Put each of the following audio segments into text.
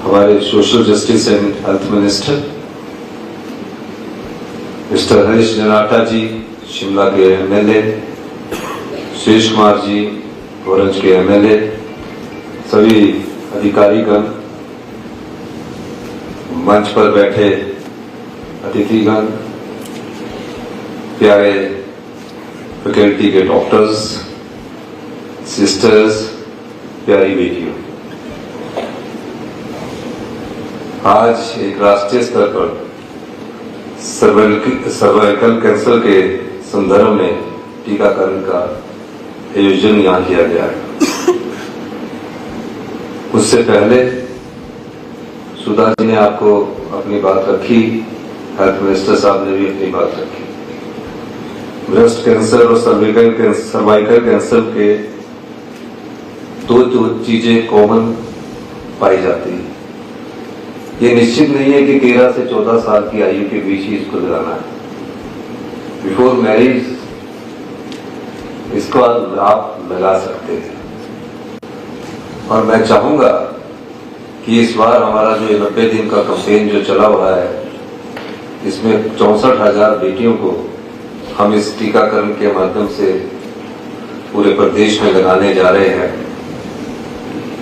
हमारे social justice and health minister mister Harish Janartha ji, Shimla के MLA, Suresh Kumar ji, ऑरेंज के एमएलए, सभी अधिकारीगण, मंच पर बैठे अतिथिगण, प्यारे फैकल्टी के डॉक्टर्स, सिस्टर्स, प्यारी बेटियों, आज एक राष्ट्रीय स्तर पर सर्वाइकल कैंसर के संदर्भ में टीकाकरण का आयोजन यहाँ किया गया है। उससे पहले सुधा जी ने आपको अपनी बात रखी, हेल्थ मिनिस्टर साहब ने भी अपनी बात रखी। ब्रेस्ट कैंसर और सर्वाइकल कैंसर के दो चीजें कॉमन पाई जाती है। ये निश्चित नहीं है कि 13 से 14 साल की आयु के बीच ही इसको लगाना है। बिफोर मैरिज इसको आप लगा सकते हैं। और मैं चाहूंगा कि इस बार हमारा जो 90 दिन का कैंपेन जो चला हुआ है, इसमें 64,000 बेटियों को हम इस टीकाकरण के माध्यम से पूरे प्रदेश में लगाने जा रहे हैं।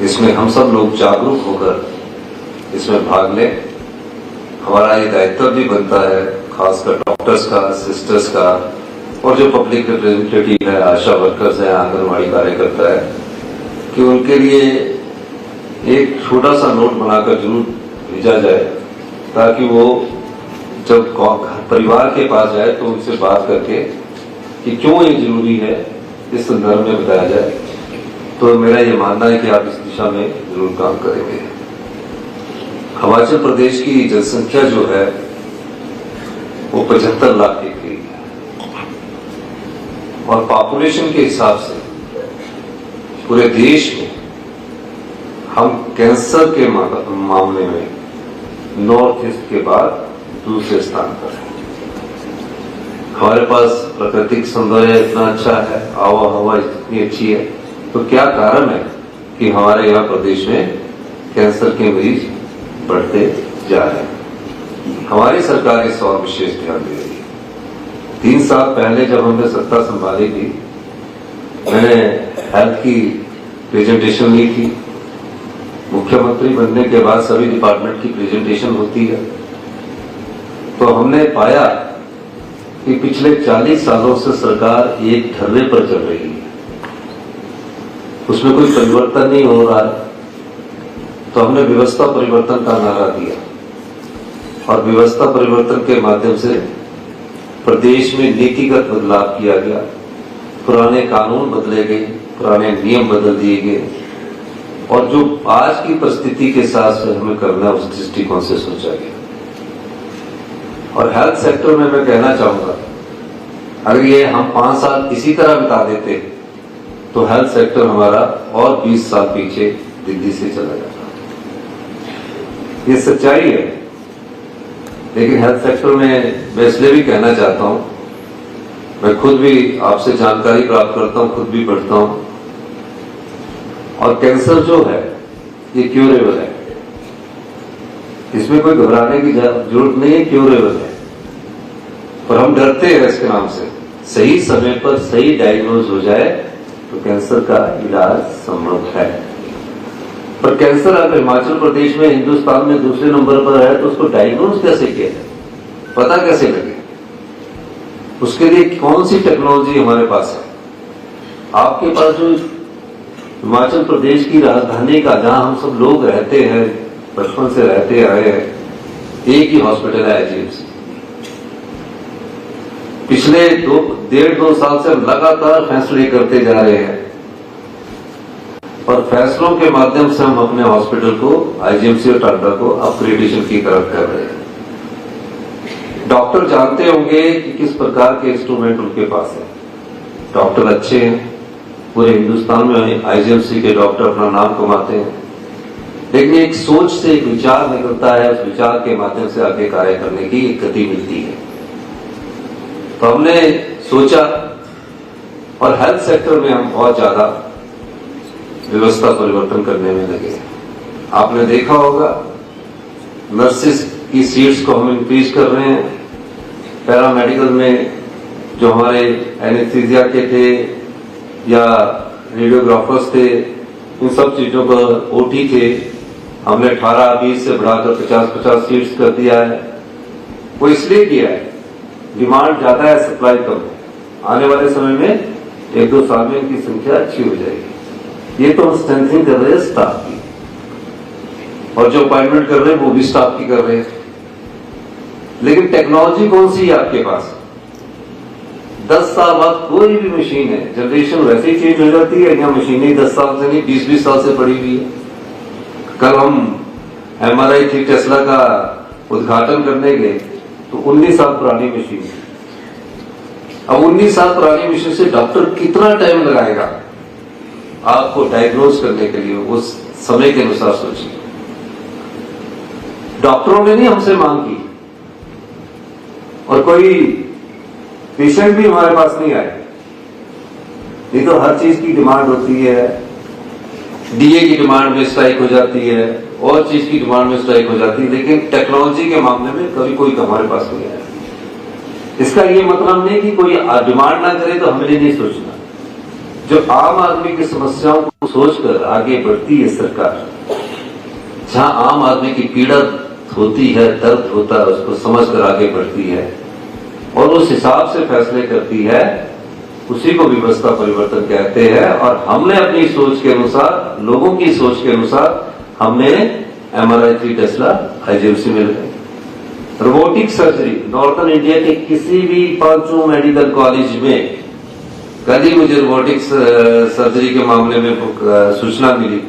इसमें हम सब लोग जागरूक होकर इसमें भाग लें। हमारा ये दायित्व भी बनता है, खासकर डॉक्टर्स का, सिस्टर्स का, और जो पब्लिक रिप्रेजेंटेटिव है, आशा वर्कर्स है, आंगनबाड़ी कार्यकर्ता है, कि उनके लिए एक छोटा सा नोट बनाकर जरूर भेजा जाए, ताकि वो जब परिवार के पास जाए तो उनसे बात करके कि क्यों ये जरूरी है इस संदर्भ में बताया जाए। तो मेरा ये मानना है कि आप इस दिशा में जरूर काम करेंगे। हिमाचल प्रदेश की जनसंख्या जो है वो 75 लाख के करीब है, और पॉपुलेशन के हिसाब से पूरे देश में हम कैंसर के मामले में नॉर्थ ईस्ट के बाद दूसरे स्थान पर है। हमारे पास प्राकृतिक सौंदर्य इतना अच्छा है, आवा हवा इतनी अच्छी है, तो क्या कारण है कि हमारे यहाँ प्रदेश में कैंसर के मरीज बढ़ते जा रहे हैं? हमारी सरकार इस और विशेष ध्यान दे रही है। 3 साल पहले जब हमने सत्ता संभाली थी, मैंने हेल्थ की प्रेजेंटेशन ली थी। मुख्यमंत्री बनने के बाद सभी डिपार्टमेंट की प्रेजेंटेशन होती है, तो हमने पाया कि पिछले 40 सालों से सरकार एक ढर्रे पर चल रही है, उसमें कोई परिवर्तन नहीं हो रहा है। तो हमने व्यवस्था परिवर्तन का नारा दिया, और व्यवस्था परिवर्तन के माध्यम से प्रदेश में नीतिगत बदलाव किया गया। पुराने कानून बदले गए, पुराने नियम बदल दिए गए, और जो आज की परिस्थिति के साथ हमें करना है उस दृष्टिकोण से सोचा गया। और हेल्थ सेक्टर में मैं कहना चाहूंगा, अगर ये हम 5 साल इसी तरह बिता देते तो हेल्थ सेक्टर हमारा और 20 साल पीछे दिल्ली से चला जाता। ये सच्चाई है। लेकिन हेल्थ सेक्टर में मैं इसलिए भी कहना चाहता हूं, मैं खुद भी आपसे जानकारी प्राप्त करता हूं, खुद भी पढ़ता हूं, और कैंसर जो है ये क्यूरेबल है, इसमें कोई घबराने की जरूरत नहीं है, क्यूरेबल है। पर हम डरते हैं इसके नाम से। सही समय पर सही डायग्नोज हो जाए तो कैंसर का इलाज संभव है। पर कैंसर अगर हिमाचल प्रदेश में, हिंदुस्तान में दूसरे नंबर पर है, तो उसको डायग्नोज कैसे किया जाए, पता कैसे लगे? उसके लिए कौन सी टेक्नोलॉजी हमारे पास है? आपके पास जो हिमाचल प्रदेश की राजधानी का, जहां हम सब लोग रहते हैं, बचपन से रहते आए हैं, एक ही हॉस्पिटल है आईजीएमसी। पिछले 1.5-2 साल से लगातार फैसले करते जा रहे हैं, और फैसलों के माध्यम से हम अपने हॉस्पिटल को, आईजीएमसी और टाटा को अपग्रेडेशन की तरफ कर रहे हैं। डॉक्टर जानते होंगे कि किस प्रकार के इंस्ट्रूमेंट उनके पास है। डॉक्टर अच्छे हैं, पूरे हिंदुस्तान में आईजीएमसी के डॉक्टर अपना नाम कमाते हैं, लेकिन एक सोच से एक विचार निकलता है, उस विचार के माध्यम से आगे कार्य करने की एक गति मिलती है। तो हमने सोचा, और हेल्थ सेक्टर में हम बहुत ज्यादा व्यवस्था परिवर्तन करने में लगे। आपने देखा होगा नर्सिस की सीट्स को हम इंक्रीज कर रहे हैं। पैरामेडिकल में जो हमारे एनेस्थीसिया के थे या रेडियोग्राफर्स थे, इन सब चीजों पर ओटी थे, हमने 18-20 से बढ़ाकर 50-50 सीट्स कर दिया है। वो इसलिए किया है, डिमांड ज्यादा है, सप्लाई कम है। आने वाले समय में 1-2 साल में इनकी संख्या अच्छी हो जाएगी। ये तो हम स्ट्रेंथनिंग कर रहे हैं स्टाफ की, और जो अपॉइंटमेंट कर रहे हैं वो भी स्टाफ की कर रहे हैं। लेकिन टेक्नोलॉजी कौन सी है आपके पास? 10 साल बाद कोई भी मशीन है, जनरेशन वैसे ही चेंज हो जाती है, या मशीनें 10 साल से नहीं 20-20 साल से पड़ी हुई है। कल हम MRI थी टेस्ला का उद्घाटन करने गए तो 19 साल पुरानी मशीन है। अब 19 साल पुरानी मशीन से डॉक्टर कितना टाइम लगाएगा आपको डायग्नोज करने के लिए? उस समय के अनुसार सोचिए। डॉक्टरों ने नहीं हमसे मांग की, और कोई पेशेंट भी हमारे पास नहीं आए। नहीं तो हर चीज की डिमांड होती है, डीए की डिमांड में स्ट्राइक हो जाती है, और चीज की डिमांड में स्ट्राइक हो जाती है, लेकिन टेक्नोलॉजी के मामले में कभी कोई हमारे पास नहीं आया। इसका ये मतलब नहीं कि कोई डिमांड ना करे तो हमें नहीं सोचना। जो आम आदमी की समस्याओं को सोचकर आगे बढ़ती है सरकार, जहां आम आदमी की पीड़ा होती है, दर्द होता है, उसको समझकर आगे बढ़ती है और उस हिसाब से फैसले करती है, उसी को व्यवस्था परिवर्तन कहते हैं। और हमने अपनी सोच के अनुसार, लोगों की सोच के अनुसार, हमने MRI थी टेस्ला IGMC में लगाई। रोबोटिक सर्जरी नॉर्थन इंडिया के किसी भी 5 मेडिकल कॉलेज में, कल ही मुझे रोबोटिक सर्जरी के मामले में सूचना मिली।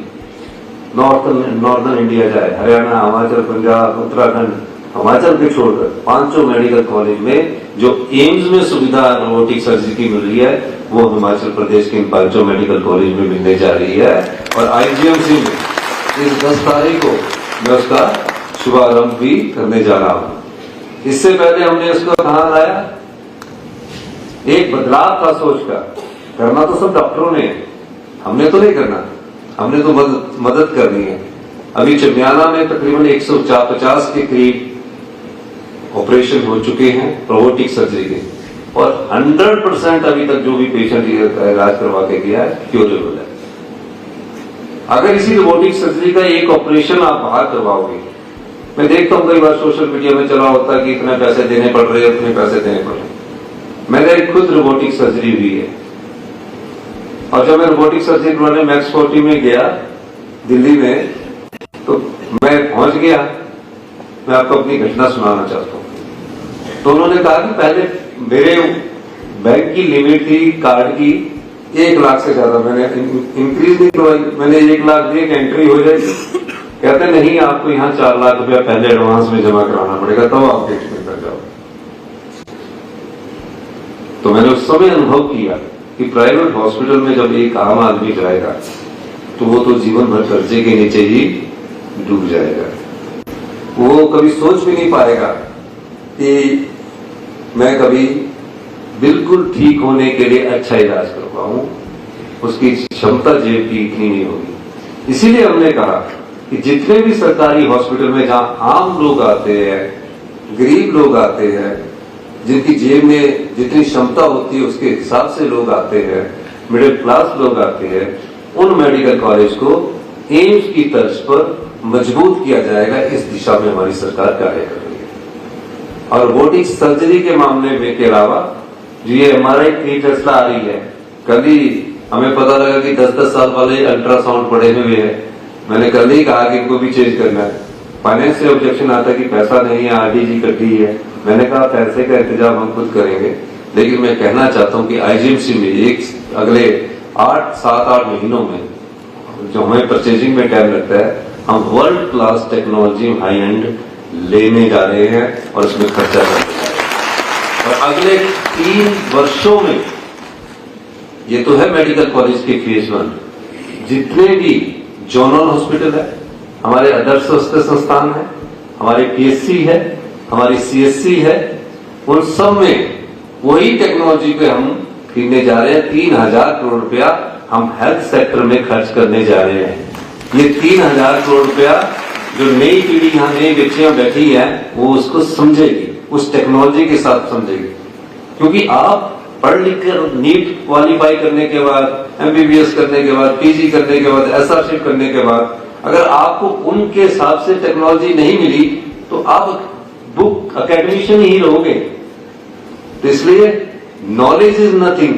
नॉर्थन इंडिया जाए, हरियाणा, हिमाचल, पंजाब, उत्तराखंड, हिमाचल के छोड़कर 5 मेडिकल कॉलेज में जो एम्स में सुविधा रोबोटिक सर्जरी की मिल रही है, वो हिमाचल प्रदेश के इन 5 मेडिकल कॉलेज में मिलने जा रही है। और IGMC में इस 10 तारीख को मैं उसका शुभारंभ भी करने जा रहा हूं। इससे पहले हमने इसको कहां लाया? एक बदलाव था सोच का। करना तो सब डॉक्टरों ने, हमने तो नहीं करना, हमने तो मदद करनी है। अभी चमियाना में तकरीबन 150 के करीब ऑपरेशन हो चुके हैं रोबोटिक सर्जरी के, और 100% अभी तक जो भी पेशेंट इलाज करवा के गया है क्योरेबल है। अगर इसी रोबोटिक सर्जरी का एक ऑपरेशन आप बाहर करवाओगे, मैं देखता हूं कई बार सोशल मीडिया में चला होता है कि इतने पैसे देने पड़ रहे हैं, उतने पैसे देने पड़ रहे हैं। मैंने खुद रोबोटिक सर्जरी हुई है, और जब मैं रोबोटिक सर्जरी करवाने मैक्स 40 में गया दिल्ली में, तो मैं पहुंच गया। मैं आपको अपनी घटना सुनाना चाहता हूं। तो उन्होंने कहा कि पहले मेरे बैंक की लिमिट थी कार्ड की 1 लाख से ज्यादा, मैंने इंक्रीज नहीं करवाई। मैंने 1 लाख दिए कि एंट्री हो जाएगी। कहते नहीं, आपको यहाँ 4 लाख रुपया पहले एडवांस में जमा कराना पड़ेगा, तब आप गेट में कर जाओ। तो मैंने उस समय अनुभव किया कि प्राइवेट हॉस्पिटल में जब एक आम आदमी जाएगा तो वो तो जीवन भर कर्जे के नीचे ही डूब जाएगा। वो कभी सोच भी नहीं पाएगा कि मैं कभी बिल्कुल ठीक होने के लिए अच्छा इलाज कर पाऊं। उसकी क्षमता जेब की इतनी नहीं होगी। इसीलिए हमने कहा कि जितने भी सरकारी हॉस्पिटल में जहां आम लोग आते हैं, गरीब लोग आते हैं, जिनकी जेब में जितनी क्षमता होती है उसके हिसाब से लोग आते हैं, मिडिल क्लास लोग आते हैं, उन मेडिकल कॉलेज को एम्स की तर्ज पर मजबूत किया जाएगा। इस दिशा में हमारी सरकार कार्य कर रही है। और रोबोटिक सर्जरी के मामले में के अलावा जो ये MRI थी टेस्ला आ रही है, कल ही हमें पता लगा कि 10-10 साल वाले अल्ट्रासाउंड पड़े हुए हैं। मैंने कल ही कहा कि इनको भी चेंज करना है। फाइनेंस से ऑब्जेक्शन आता है कि पैसा नहीं है, RDG कटी है। मैंने कहा पैसे का इंतजाम हम खुद करेंगे, लेकिन मैं कहना चाहता हूं कि IGMC में अगले 7-8 महीनों में जो हमें परचेजिंग में टाइम लगता है, हम world class technology high and लेने जा रहे हैं और उसमें खर्चा करने जा रहे हैं। और अगले 3 वर्षों में, ये तो है मेडिकल कॉलेज के फेज 1, जितने भी जोनल हॉस्पिटल है, हमारे आदर्श स्वास्थ्य संस्थान है, हमारे PSC है, हमारी CSC है, उन सब में वही टेक्नोलॉजी पे हम खरीदने जा रहे हैं। 3000 करोड़ रुपया हम हेल्थ सेक्टर में खर्च करने जा रहे हैं। ये 3000 करोड़ रुपया जो नई पीढ़ी यहाँ नई बच्चियां बैठी है वो उसको समझेगी, उस टेक्नोलॉजी के साथ समझेगी। क्योंकि आप पढ़ लिख कर नीट क्वालिफाई करने के बाद, एमबीबीएस करने के बाद, पीजी करने के बाद, एसआरशिप करने के बाद अगर आपको उनके हिसाब से टेक्नोलॉजी नहीं मिली तो आप बुक अकेडमिशियन ही रहोगे। तो इसलिए knowledge is nothing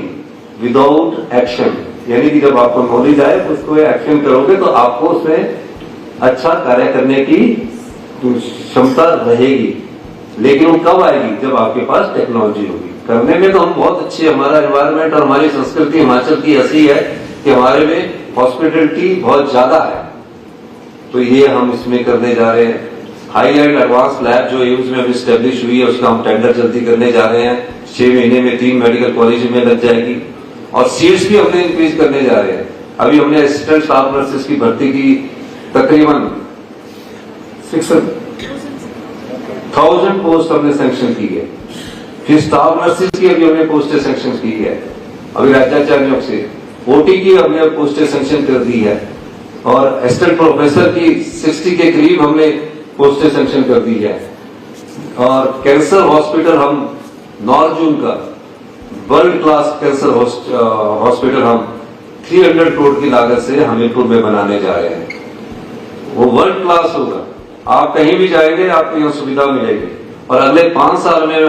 without action, यानी कि जब आपको नॉलेज आए तो उसको एक्शन करोगे तो आपको उसमें अच्छा कार्य करने की क्षमता रहेगी। लेकिन वो कब आएगी? जब आपके पास टेक्नोलॉजी होगी। करने में तो हम बहुत अच्छे, हमारा एनवायरमेंट और हमारी संस्कृति हिमाचल की ऐसी है कि हमारे में हॉस्पिटलिटी बहुत ज्यादा है, तो ये हम इसमें करने जा रहे हैं। हाई एंड एडवांस लैब जो एम्स में अभी स्टैब्लिश हुई है उसका हम टेंडर जल्दी करने जा रहे हैं। 6 महीने में 3 मेडिकल कॉलेज में लग जाएगी और सीट्स भी हमने इंक्रीज करने जा रहे हैं। अभी हमने असिस्टेंट स्टाफ नर्सेस की भर्ती की तकरीबन 6,000 पोस्ट हमने सैंक्शन की है। फिर स्टाफ नर्सेस की अभी हमने पोस्टें सैंक्शन की है, अभी राज्याचार्यों से। ओटी की हमने पोस्टें सैंक्शन कर दी है और असिस्टेंट प्रोफेसर की 60 के करीब हमने पोस्टें सैंक्शन कर दी है। और कैंसर हॉस्पिटल हम 9 जून का वर्ल्ड क्लास कैंसर हॉस्पिटल हम 300 करोड़ की लागत से हमीरपुर में बनाने जा रहे हैं। वो वर्ल्ड क्लास होगा, आप कहीं भी जाएंगे आपको यह सुविधा मिलेगी। और अगले 5 साल में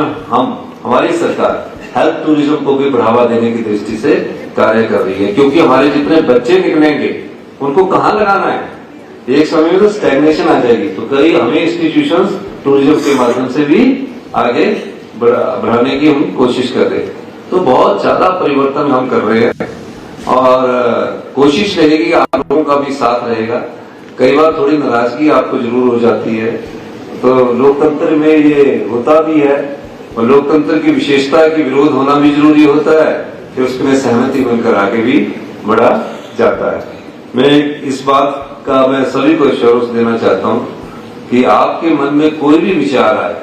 हमारी सरकार हेल्थ टूरिज्म को भी बढ़ावा देने की दृष्टि से कार्य कर रही है। क्योंकि हमारे जितने बच्चे निकलेंगे उनको कहां लगाना है, एक समय में तो स्टैग्नेशन आ जाएगी। तो कई हमें इंस्टीट्यूशंस टूरिज्म के माध्यम से भी आगे बढ़ाने की हम कोशिश कर रहे हैं। तो बहुत ज्यादा परिवर्तन हम कर रहे हैं और कोशिश रहेगी, आप लोगों का भी साथ रहेगा। कई बार थोड़ी नाराजगी आपको जरूर हो जाती है, तो लोकतंत्र में ये होता भी है और लोकतंत्र की विशेषता है कि विरोध होना भी जरूरी होता है, फिर उसमें सहमति बनकर आगे भी बढ़ा जाता है। मैं इस बात का मैं सभी को एश्योरेंस देना चाहता हूं कि आपके मन में कोई भी विचार आए,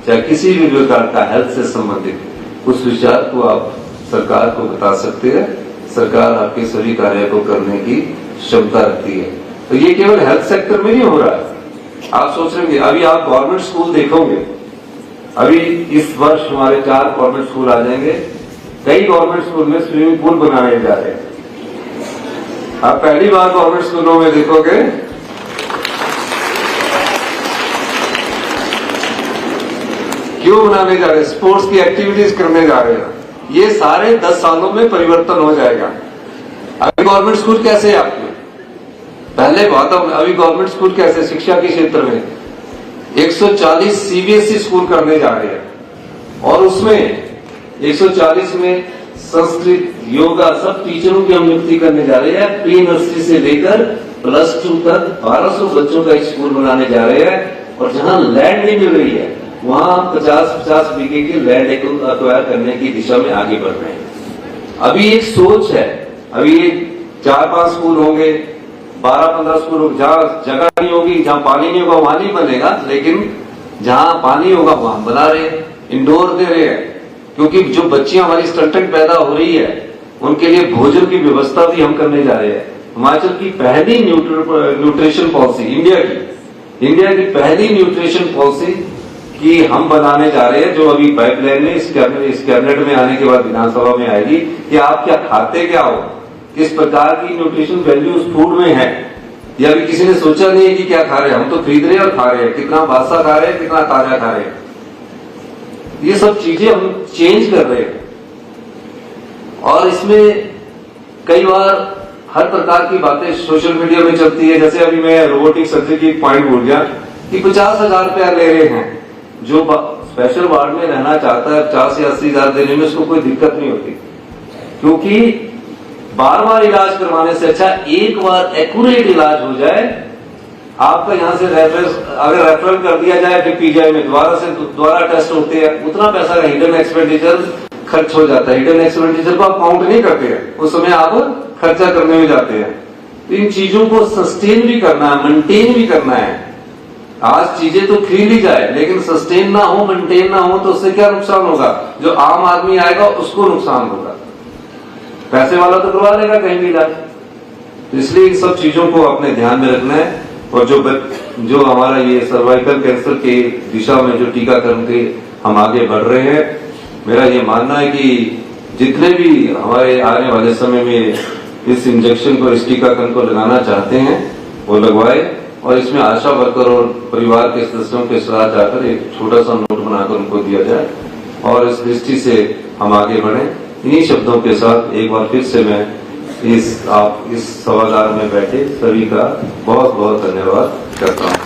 चाहे किसी भी प्रकार का हेल्थ से संबंधित, उस विचार को आप सरकार को बता सकते हैं। सरकार आपके सभी कार्य को करने की क्षमता रखती है। तो ये केवल हेल्थ सेक्टर में नहीं हो रहा है। आप सोच रहे हैं, अभी आप गवर्नमेंट स्कूल देखोगे, अभी इस वर्ष हमारे 4 गवर्नमेंट स्कूल आ जाएंगे। कई गवर्नमेंट स्कूल में स्विमिंग पूल बनाए जा रहे हैं। आप पहली बार गवर्नमेंट स्कूलों में देखोगे क्यों बनाने जा रहे हैं, स्पोर्ट्स की एक्टिविटीज करने जा रहे हैं। ये सारे 10 सालों में परिवर्तन हो जाएगा। अभी गवर्नमेंट स्कूल कैसे है आपके, पहले बात है, अभी गवर्नमेंट स्कूल कैसे शिक्षा के क्षेत्र में 140 सीबीएसई स्कूल करने जा रहे हैं और उसमें 140 में संस्कृत, योगा, सब टीचरों की हम नियुक्ति करने जा रहे हैं। प्री नर्सरी से लेकर +2 तक 1200 बच्चों का स्कूल बनाने जा रहे हैं। और जहां लैंड नहीं मिल रही है वहां 50-50 बीघे की लैंड एक्वायर करने की दिशा में आगे बढ़ रहे हैं। अभी एक सोच है, अभी 4-5 स्कूल होंगे, 12-15 स्कूल होंगे। जहां जगह नहीं होगी, जहां पानी नहीं होगा वहां नहीं बनेगा, लेकिन जहां पानी होगा वहां बना रहे हैं, इंडोर दे रहे हैं। क्योंकि जो बच्चियां हमारी स्टंटेड पैदा हो रही है उनके लिए भोजन की व्यवस्था भी हम करने जा रहे हैं। हिमाचल की पहली न्यूट्रिशन पॉलिसी, इंडिया की पहली न्यूट्रिशन पॉलिसी की हम बनाने जा रहे हैं, जो अभी पाइपलाइन में इस कैबिनेट में आने के बाद विधानसभा में आएगी कि आप क्या खाते क्या हो, किस प्रकार की न्यूट्रिशन वैल्यू उस फूड में है। ये अभी किसी ने सोचा नहीं है कि क्या खा रहे हैं, हम तो खरीद रहे हैं और खा रहे हैं, कितना बासा खा रहे हैं, कितना ताजा खा रहे हैं। ये सब चीजें हम चेंज कर रहे हैं और इसमें कई बार हर प्रकार की बातें सोशल मीडिया में चलती है। जैसे अभी मैं रोबोटिक सर्जरी की पॉइंट भूल गया कि 50,000 रुपया ले रहे हैं। जो स्पेशल वार्ड में रहना चाहता है 50 या 80,000 देने में उसको कोई दिक्कत नहीं होती, क्योंकि बार-बार इलाज करवाने से अच्छा एक बार एक्यूरेट इलाज हो जाए। आपका यहां से अगर रेफरल कर दिया जाए फिर पीजीआई में दोबारा टेस्ट होते हैं, उतना पैसा का हिडन एक्सपेंडिचर खर्च हो जाता है। हिडन एक्सपेंडिचर को आप काउंट नहीं करते हैं, उस समय आप खर्चा करने में जाते हैं। तो इन चीजों को सस्टेन भी करना है, मेंटेन भी करना है। आज चीजें तो खरीद ली जाए लेकिन सस्टेन ना हो, मेंटेन ना हो तो उससे क्या नुकसान होगा, जो आम आदमी आएगा उसको नुकसान होगा। पैसे वाला तो करवा लेगा कहीं भी इलाज। तो इसलिए इन सब चीजों को अपने ध्यान में रखना है। और जो हमारा ये सर्वाइकल कैंसर के दिशा में जो टीकाकरण के हम आगे बढ़ रहे हैं, मेरा ये मानना है कि जितने भी हमारे आने वाले समय में इस इंजेक्शन को, इस टीकाकरण को लगाना चाहते हैं वो लगवाए, और इसमें आशा वर्कर और परिवार के सदस्यों के साथ जाकर एक छोटा सा नोट बनाकर उनको दिया जाए और इस दृष्टि से हम आगे बढ़ें। इन्हीं शब्दों के साथ एक बार फिर से मैं इस सभागार में बैठे सभी का बहुत बहुत धन्यवाद करता हूँ।